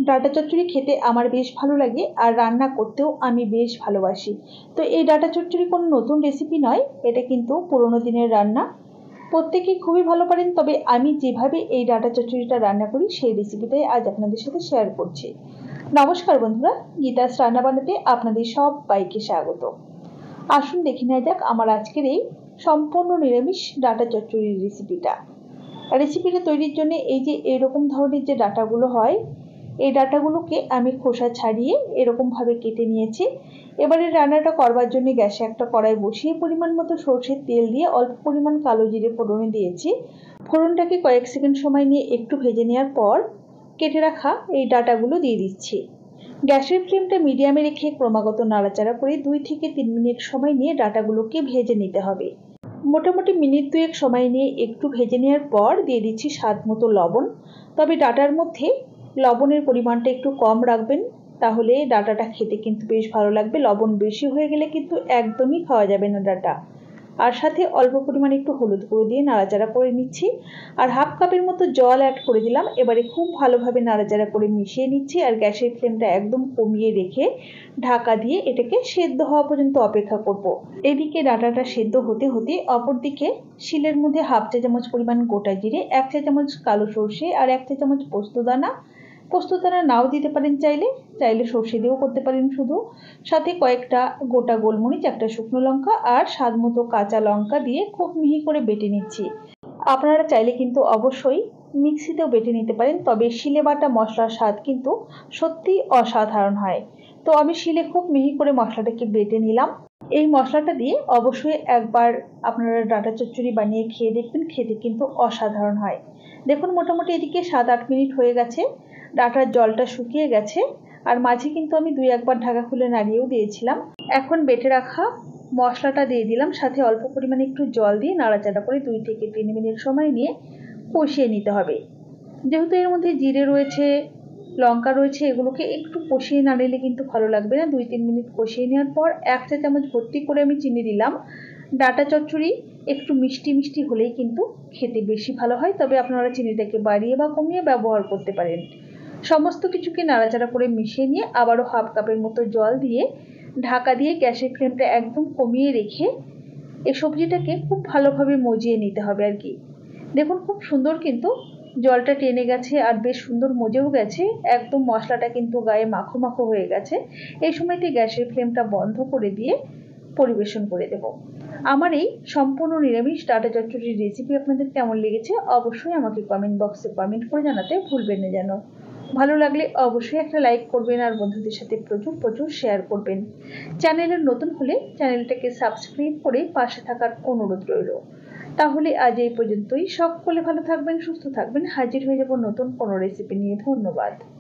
ডাঁটা চচ্চড়ি খেতে আমার বেশ ভালো লাগে আর রান্না করতেও আমি বেশ ভালোবাসি। তো এই ডাঁটা চচ্চড়ি কোনো নতুন রেসিপি নয়, এটা কিন্তু পুরোনো দিনের রান্না। প্রত্যেকেই খুবই ভালো পারেন, তবে আমি যেভাবে এই ডাঁটা চচ্চড়িটা রান্না করি সেই রেসিপিটাই আজ আপনাদের সাথে শেয়ার করছি। নমস্কার বন্ধুরা, গীতাস রান্না বানাতে আপনাদের সবাইকে স্বাগত। আসুন দেখে নেওয়া যাক আমার আজকের এই সম্পূর্ণ নিরামিষ ডাঁটা চচ্চড়ির রেসিপিটা তৈরির জন্য এই যে এরকম ধরনের যে ডাঁটাগুলো হয়, এই ডাঁটাগুলোকে আমি খোসা ছাড়িয়ে এরকমভাবে কেটে নিয়েছি। এবারে রান্নাটা করবার জন্য গ্যাসে একটা কড়াই বসিয়ে পরিমাণ মতো সরষের তেল দিয়ে অল্প পরিমাণ কালো জিরে ফোড়নে দিয়েছি। ফোড়নটাকে কয়েক সেকেন্ড সময় নিয়ে একটু ভেজে নেওয়ার পর কেটে রাখা এই ডাঁটাগুলো দিয়ে দিচ্ছি। গ্যাসের ফ্লেমটা মিডিয়ামে রেখে ক্রমাগত নাড়াচাড়া করে 2 থেকে 3 মিনিট সময় নিয়ে ডাঁটাগুলোকে ভেজে নিতে হবে। মোটামুটি মিনিট 2 সময় নিয়ে একটু ভেজে নেওয়ার পর দিয়ে দিচ্ছি স্বাদ মতো লবণ। তবে ডাঁটার মধ্যে লবণের পরিমাণটা একটু কম রাখবেন, তাহলে ডাঁটাটা খেতে কিন্তু বেশ ভালো লাগবে। লবণ বেশি হয়ে গেলে কিন্তু একদমই খাওয়া যাবে না ডাঁটা। আর সাথে অল্প পরিমাণে একটু হলুদ গুঁড়ো দিয়ে নাড়াচাড়া করে নিচ্ছি, আর হাফ কাপের মতো জল অ্যাড করে দিলাম। এবারে খুব ভালোভাবে নাড়াচাড়া করে মিশিয়ে নিচ্ছি, আর গ্যাসের ফ্লেমটা একদম কমিয়ে রেখে ঢাকা দিয়ে এটাকে সেদ্ধ হওয়া পর্যন্ত অপেক্ষা করব। এদিকে ডাঁটাটা সেদ্ধ হতে হতে অপরদিকে শিলের মধ্যে হাফ চা চামচ পরিমাণ গোটা জিরে, 1 চা চামচ কালো সর্ষে আর 1 চা চামচ পোস্তদানা নাও দিতে পারেন, চাইলে সর্ষে দিয়েও করতে পারেন শুধু। সাথে কয়েকটা গোটা গোলমরিচ, একটা শুকনো লঙ্কা আর স্বাদ মতো কাঁচা লঙ্কা দিয়ে খুব মিহি করে বেটে নিচ্ছি। আপনারা চাইলে কিন্তু অবশ্যই মিক্সিতেও বেটে নিতে পারেন, তবে শিলে বাটা মশলার স্বাদ কিন্তু সত্যিই অসাধারণ হয়। তো আমি শিলে খুব মিহি করে মশলাটাকে বেটে নিলাম। এই মশলাটা দিয়ে অবশ্যই একবার আপনারা ডাঁটা চচ্চড়ি বানিয়ে খেয়ে দেখবেন, খেতে কিন্তু অসাধারণ হয়। দেখুন মোটামুটি এদিকে 7-8 মিনিট হয়ে গেছে, ডাঁটার জলটা শুকিয়ে গেছে, আর মাঝে কিন্তু আমি 2-1 বার ঢাকা খুলে নাড়িয়েও দিয়েছিলাম। এখন বেটে রাখা মশলাটা দিয়ে দিলাম, সাথে অল্প পরিমাণে একটু জল দিয়ে নাড়াচাড়া করে 2 থেকে 3 মিনিট সময় নিয়ে কষিয়ে নিতে হবে। যেহেতু এর মধ্যে জিরে রয়েছে, লঙ্কা রয়েছে, এগুলোকে একটু কষিয়ে না নিলে কিন্তু ভালো লাগবে না। 2-3 মিনিট কষিয়ে নেওয়ার পর 1 চা চামচ ভর্তি করে আমি চিনি দিলাম। ডাঁটা চচ্চড়ি একটু মিষ্টি মিষ্টি হলেই কিন্তু খেতে বেশি ভালো হয়, তবে আপনারা চিনিটাকে বাড়িয়ে বা কমিয়ে ব্যবহার করতে পারেন। সমস্ত কিছুকে নাড়াচাড়া করে মিশিয়ে নিয়ে আবারও হাফ কাপের মতো জল দিয়ে ঢাকা দিয়ে গ্যাসের ফ্লেমটা একদম কমিয়ে রেখে এই সবজিটাকে খুব ভালোভাবে মজিয়ে নিতে হবে আর কি। দেখুন খুব সুন্দর কিন্তু জলটা টেনে গেছে আর বেশ সুন্দর মজেও গেছে, একদম মশলাটা কিন্তু গায়ে মাখো মাখো হয়ে গেছে। এই সময়তে গ্যাসের ফ্লেমটা বন্ধ করে দিয়ে পরিবেশন করে দেব। আমার এই সম্পূর্ণ নিরামিষ ডাঁটা চচ্চড়ির রেসিপি আপনাদের কেমন লেগেছে অবশ্যই আমাকে কমেন্ট বক্সে কমেন্ট করে জানাতে ভুলবেন না যেন। ভালো লাগলে অবশ্যই একটা লাইক করবেন আর বন্ধুদের সাথে প্রচুর প্রচুর শেয়ার করবেন। চ্যানেলের নতুন হলে চ্যানেলটাকে সাবস্ক্রাইব করে পাশে থাকার অনুরোধ রইল। তাহলে আজ এই পর্যন্তই। সকলে ভালো থাকবেন, সুস্থ থাকবেন। হাজির হয়ে যাব নতুন কোনো রেসিপি নিয়ে। ধন্যবাদ।